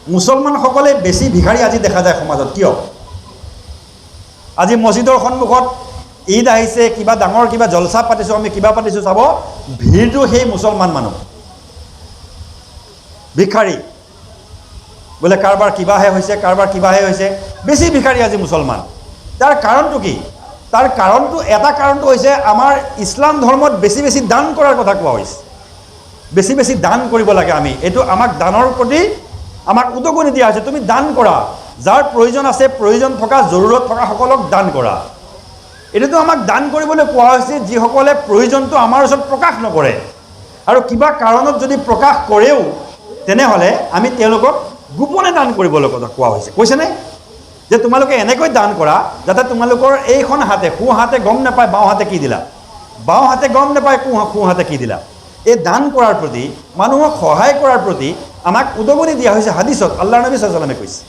মুছলমানসকলে বেছি ভিখাৰী আজি দেখা যায় সমাজত। কিয়? আজি মছজিদৰ সন্মুখত ঈদ আহিছে, কিবা ডাঙৰ কিবা জলসা পাতিছোঁ, আমি কিবা পাতিছোঁ, চাব ভিৰটো সেই মুছলমান মানুহ ভিখাৰী। বোলে কাৰোবাৰ কিবাহে হৈছে, কাৰোবাৰ কিবাহে হৈছে, বেছি ভিখাৰী আজি মুছলমান। তাৰ কাৰণটো কি? তাৰ কাৰণটো এটা কাৰণটো হৈছে আমাৰ ইছলাম ধৰ্মত বেছি বেছি দান কৰাৰ কথা কোৱা হৈছে। বেছি বেছি দান কৰিব লাগে আমি, এইটো আমাক দানৰ প্ৰতি আমাক উদগনি দিয়া হৈছে। তুমি দান কৰা, যাৰ প্ৰয়োজন আছে, প্ৰয়োজন থকা জৰুৰত থকা সকলক দান কৰা। এইটোতো আমাক দান কৰিবলৈ কোৱা হৈছে যিসকলে প্ৰয়োজনটো আমাৰ ওচৰত প্ৰকাশ নকৰে, আৰু কিবা কাৰণত যদি প্ৰকাশ কৰেও তেনেহ'লে আমি তেওঁলোকক গোপনে দান কৰিবলৈ কথা কোৱা হৈছে। কৈছেনে যে তোমালোকে এনেকৈ দান কৰা যাতে তোমালোকৰ এইখন হাতে, সোঁ হাতে গম নাপায় বাওঁ হাতে কি দিলা, বাওঁ হাতে গম নাপায় সোঁ হাতে কি দিলা। এই দান কৰাৰ প্ৰতি, মানুহক সহায় কৰাৰ প্ৰতি আমাক উদগনি দিয়া হৈছে হাদিছত, আল্লাহ নবী সাল্লাল্লাহু আলাইহি ওয়াসাল্লামে কৈছে।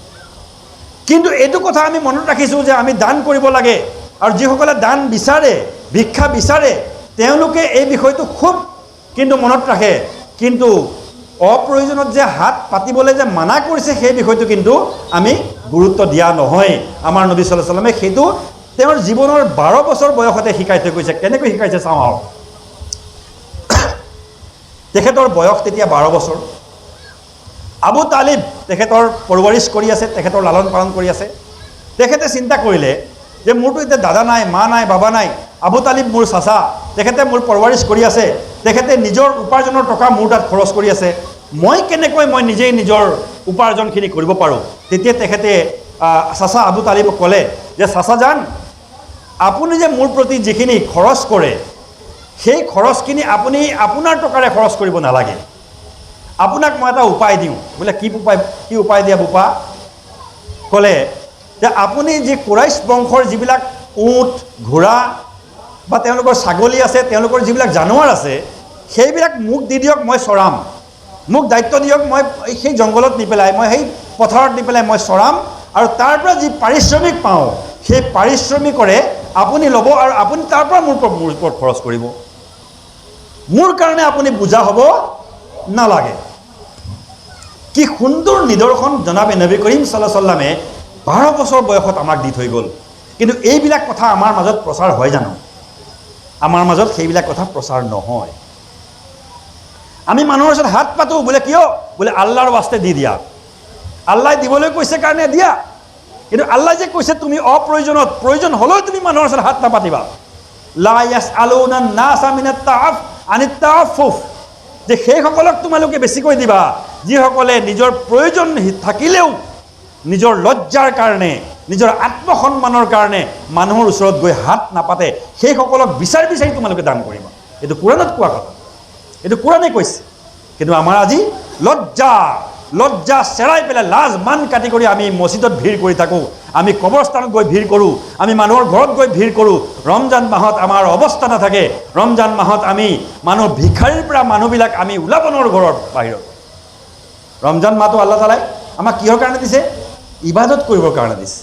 কিন্তু এইটো কথা আমি মনত ৰাখিছোঁ যে আমি দান কৰিব লাগে, আৰু যিসকলে দান বিচাৰে, ভিক্ষা বিচাৰে, তেওঁলোকে এই বিষয়টো খুব কিন্তু মনত ৰাখে। কিন্তু অপ্ৰয়োজনত যে হাত পাতিবলৈ যে মানা কৰিছে সেই বিষয়টো কিন্তু আমি গুৰুত্ব দিয়া নহয়। আমাৰ নবী সাল্লাল্লাহু আলাইহি ওয়াসাল্লামে সেইটো তেওঁৰ জীৱনৰ 12 বছৰ বয়সতে শিকাই থৈ গৈছে। কেনেকৈ শিকাইছে চাওঁ আৰু। তেখেতৰ বয়স তেতিয়া 12 বছৰ। আবু তালিব তেখেতৰ পৰৱৰিশ কৰি আছে, তেখেতৰ লালন পালন কৰি আছে। তেখেতে চিন্তা কৰিলে যে মোৰতো এতিয়া দাদা নাই, মা নাই, বাবা নাই, আবু তালিব মোৰ চাচা, তেখেতে মোৰ পৰৱৰিশ কৰি আছে, তেখেতে নিজৰ উপাৰ্জনৰ টকা মোৰ তাত খৰচ কৰি আছে, মই কেনেকৈ নিজেই নিজৰ উপাৰ্জনখিনি কৰিব পাৰোঁ। তেতিয়া তেখেতে চাচা আবু তালিবক ক'লে যে চাচাজান, আপুনি যে মোৰ প্ৰতি যিখিনি খৰচ কৰে সেই খৰচখিনি আপুনি আপোনাৰ টকাৰে খৰচ কৰিব নালাগে, আপোনাক মই এটা উপায় দিওঁ। বোলে কি উপায় দিয়া বোপা? ক'লে যে আপুনি যি কুৰাইশ বংশৰ যিবিলাক উট, ঘোঁৰা বা তেওঁলোকৰ ছাগলী আছে, তেওঁলোকৰ যিবিলাক জানোৱাৰ আছে, সেইবিলাক মোক দি দিয়ক, মই চৰাম। মোক দায়িত্ব দিয়ক, মই সেই জংঘলত নি পেলাই, মই সেই পথাৰত নি পেলাই মই চৰাম, আৰু তাৰ পৰা যি পাৰিশ্ৰমিক পাওঁ সেই পাৰিশ্ৰমিকৰে আপুনি ল'ব, আৰু আপুনি তাৰ পৰা মোৰ ওপৰত খৰচ কৰিব। মোৰ কাৰণে আপুনি বুজা হ'ব নালাগে। কি সুন্দৰ নিদৰ্শন জনাবে নবী কৰিম সাল্লাল্লাহু আলাইহি ওয়াসাল্লামে 12 বছৰ বয়সত আমাক দি থৈ গ'ল। কিন্তু এইবিলাক কথা আমাৰ মাজত প্ৰচাৰ হয় জানো? আমাৰ মাজত সেইবিলাক কথা প্ৰচাৰ নহয়। আমি মানুহৰ ওচৰত হাত পাতোঁ, বোলে কিয়? বোলে আল্লাহৰ ৱাস্তে দি দিয়া, আল্লাহ দিবলৈ কৈছে কাৰণে দিয়া। কিন্তু আল্লাহ যে কৈছে তুমি অপ্ৰয়োজনত, প্ৰয়োজন হ'লেও তুমি মানুহৰ ওচৰত হাত নাপাতিবা। লা ইয়াসআলুনা নাসা আনিত তাআফফুফ, যে সেইসকলক তোমালোকে বেছিকৈ দিবা যিসকলে নিজৰ প্ৰয়োজন থাকিলেও নিজৰ লজ্জাৰ কাৰণে, নিজৰ আত্মসন্মানৰ কাৰণে মানুহৰ ওচৰত গৈ হাত নাপাতে, সেইসকলক বিচাৰি বিচাৰি তোমালোকে দান কৰিবা। এইটো কোৰাণত কোৱা কথা, এইটো কোৰাণে কৈছে। কিন্তু আমাৰ আজি লজ্জা চেৰাই পেলাই, লাজ মান কাটি কৰি আমি মছজিদত ভিৰ কৰি থাকোঁ, আমি কবৰস্থানত গৈ ভিৰ কৰোঁ, আমি মানুহৰ ঘৰত গৈ ভিৰ কৰোঁ। ৰমজান মাহত আমাৰ অৱস্থা নাথাকে, ৰমজান মাহত আমি মানুহ ভিখাৰীৰ পৰা মানুহবিলাক আমি ওলাব নোৱাৰোঁ ঘৰৰ বাহিৰত। ৰমজান মাহটো আল্লাহ তাআলাই আমাক কিহৰ কাৰণে দিছে? ইবাদত কৰিবৰ কাৰণে দিছে।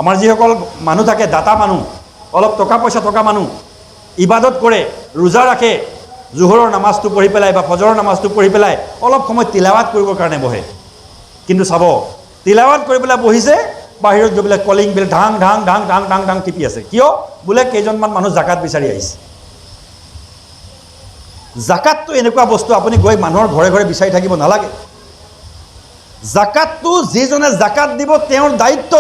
আমাৰ যিসকল মানুহ থাকে, দাতা মানুহ, অলপ টকা পইচা থকা মানুহ, ইবাদত কৰে, ৰোজা ৰাখে, জোহৰৰ নামাজটো পঢ়ি পেলাই বা ফজৰৰ নামাজটো পঢ়ি পেলাই অলপ সময় তিলাৱাত কৰিবৰ কাৰণে বহে। কিন্তু চাব, তিলাৱাত কৰি পেলাই বহিছে, বাহিৰত গৈ পেলাই কলিং বেল ঢাং ঢাং ঢাং ঢাং ঢাং ঢাং টিপি আছে। কিয়? বোলে কেইজনমান মানুহ জাকাত বিচাৰি আহিছে। জাকাতটো এনেকুৱা বস্তু, আপুনি গৈ মানুহৰ ঘৰে ঘৰে বিচাৰি থাকিব নালাগে। জাকাতটো যিজনে জাকাত দিব তেওঁৰ দায়িত্ব,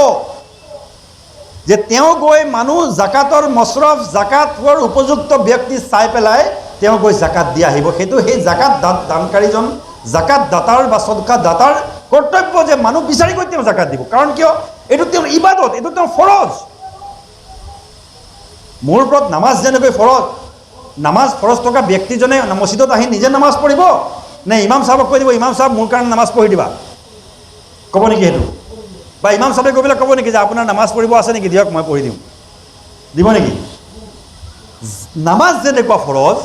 যে তেওঁ গৈ মানুহ জাকাতৰ মছৰফ, জাকাতৰ উপযুক্ত ব্যক্তি চাই পেলাই তেওঁ গৈ জাকাত দি আহিব। সেইটো সেই জাকাত দানকাৰীজন, জাকাত দাতাৰ বা সদকা দাতাৰ কৰ্তব্য যে মানুহ বিচাৰি গৈ তেওঁ জাকাত দিব। কাৰণ কিয়? এইটো তেওঁৰ ইবাদত, এইটো তেওঁৰ ফৰজ। মোৰ ওপৰত নামাজ যেনেকৈ ফৰজ, নামাজ ফৰজ থকা ব্যক্তিজনে মছজিদত আহি নিজে নামাজ পঢ়িব নে ইমাম চাহাবক কৈ দিব, ইমাম চাহাব মোৰ কাৰণে নামাজ পঢ়ি দিবা? ক'ব নেকি সেইটো? বা ইমাম চাহাবে গৈ পেলাই ক'ব নেকি যে আপোনাৰ নামাজ পঢ়িব আছে নেকি, দিয়ক মই পঢ়ি দিওঁ? দিব নেকি? নামাজ যেনেকুৱা ফৰজ,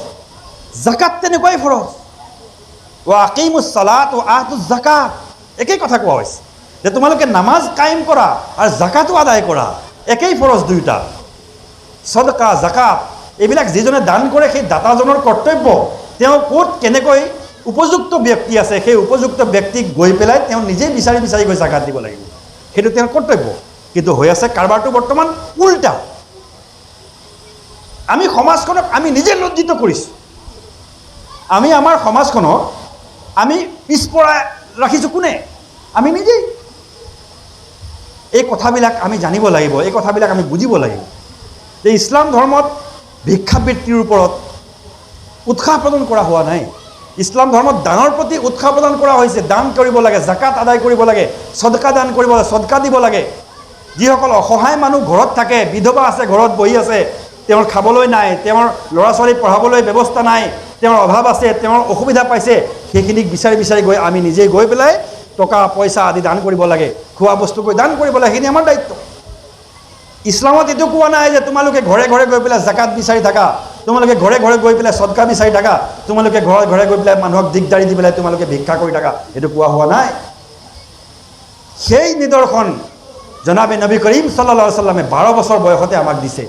জাকাত তেনেকুৱাই ফৰজ। ৱা আকিমুছ সালাত ৱা আতুজ জাকাত, একেই কথা কোৱা হৈছে যে তোমালোকে নামাজ কায়েম কৰা আৰু জাকাতো আদায় কৰা, একেই ফৰজ দুয়োটা। সদকা, জাকাত এইবিলাক যিজনে দান কৰে সেই দাতাজনৰ কৰ্তব্য। তেওঁ ক'ত কেনেকৈ উপযুক্ত ব্যক্তি আছে সেই উপযুক্ত ব্যক্তিক গৈ পেলাই তেওঁ নিজেই বিচাৰি বিচাৰি গৈ জাকাত দিব লাগিব, সেইটো তেওঁৰ কৰ্তব্য। কিন্তু হৈ আছে কাৰবাৰটো বৰ্তমান উল্টা। আমি সমাজখনক আমি নিজে লজ্জিত কৰিছোঁ। আমি আমাৰ সমাজখনক আমি পিছপৰা ৰাখিছোঁ কোনে? আমি নিজেই। এই কথাবিলাক আমি জানিব লাগিব, এই কথাবিলাক আমি বুজিব লাগিব যে ইছলাম ধৰ্মত ভিক্ষাবৃত্তিৰ ওপৰত উৎসাহ প্ৰদান কৰা হোৱা নাই। ইছলাম ধৰ্মত দানৰ প্ৰতি উৎসাহ প্ৰদান কৰা হৈছে। দান কৰিব লাগে, জাকাত আদায় কৰিব লাগে, সদকা দান কৰিব লাগে, সদকা দিব লাগে। যিসকল অসহায় মানুহ ঘৰত থাকে, বিধৱা আছে, ঘৰত বহি আছে, তেওঁৰ খাবলৈ নাই, তেওঁৰ ল'ৰা ছোৱালী পঢ়াবলৈ ব্যৱস্থা নাই, তেওঁৰ অভাৱ আছে, তেওঁৰ অসুবিধা পাইছে, সেইখিনিক বিচাৰি বিচাৰি গৈ আমি নিজেই গৈ পেলাই টকা পইচা আদি দান কৰিব লাগে, খোৱা বস্তু গৈ দান কৰিব লাগে। সেইখিনি আমাৰ দায়িত্ব। ইছলামত এইটো কোৱা নাই যে তোমালোকে ঘৰে ঘৰে গৈ পেলাই জাকাত বিচাৰি থাকা, তোমালোকে ঘৰে ঘৰে গৈ পেলাই সদকা বিচাৰি থাকা, তোমালোকে ঘৰে ঘৰে গৈ পেলাই মানুহক দিগদাৰি দি পেলাই তোমালোকে ভিক্ষা কৰি থাকা, এইটো কোৱা হোৱা নাই। সেই নিদৰ্শন জনাবে নবী কৰীম সাল্লাল্লাহু আলাইহি ওয়াসাল্লামে 12 বছৰ বয়সতে আমাক দিছে।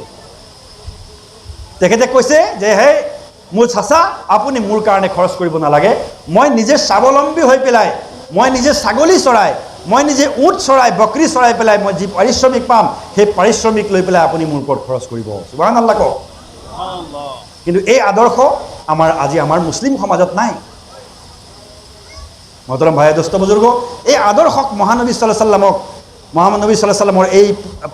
তেখেতে কৈছে যে হে মোৰ চাচা, আপুনি মোৰ কাৰণে খৰচ কৰিব নালাগে, মই নিজে স্বাৱলম্বী হৈ পেলাই, মই নিজে ছাগলী চৰাই, মই নিজে উট চৰাই, বকৰি চৰাই পেলাই মই যি পাৰিশ্ৰমিক পাম, সেই পাৰিশ্ৰমিক লৈ পেলাই আপুনি মোৰ ওপৰত খৰচ কৰিব। সুবহানাল্লাহ কওক। কিন্তু এই আদৰ্শ আজি আমাৰ মুছলিম সমাজত নাই। মহতৰম ভাই দোস্ত বুজুৰ্গ, এই আদৰ্শক মহানবী সাল্লাল্লাহু আলাইহি ওয়াসাল্লামক, মহানবী সাল্লাল্লাহু আলাইহি ওয়াসাল্লামৰ এই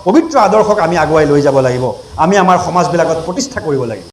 পবিত্ৰ আদৰ্শক আমি আগুৱাই লৈ যাব লাগিব। আমি আমাৰ সমাজবিলাকত প্ৰতিষ্ঠা কৰিব লাগিব।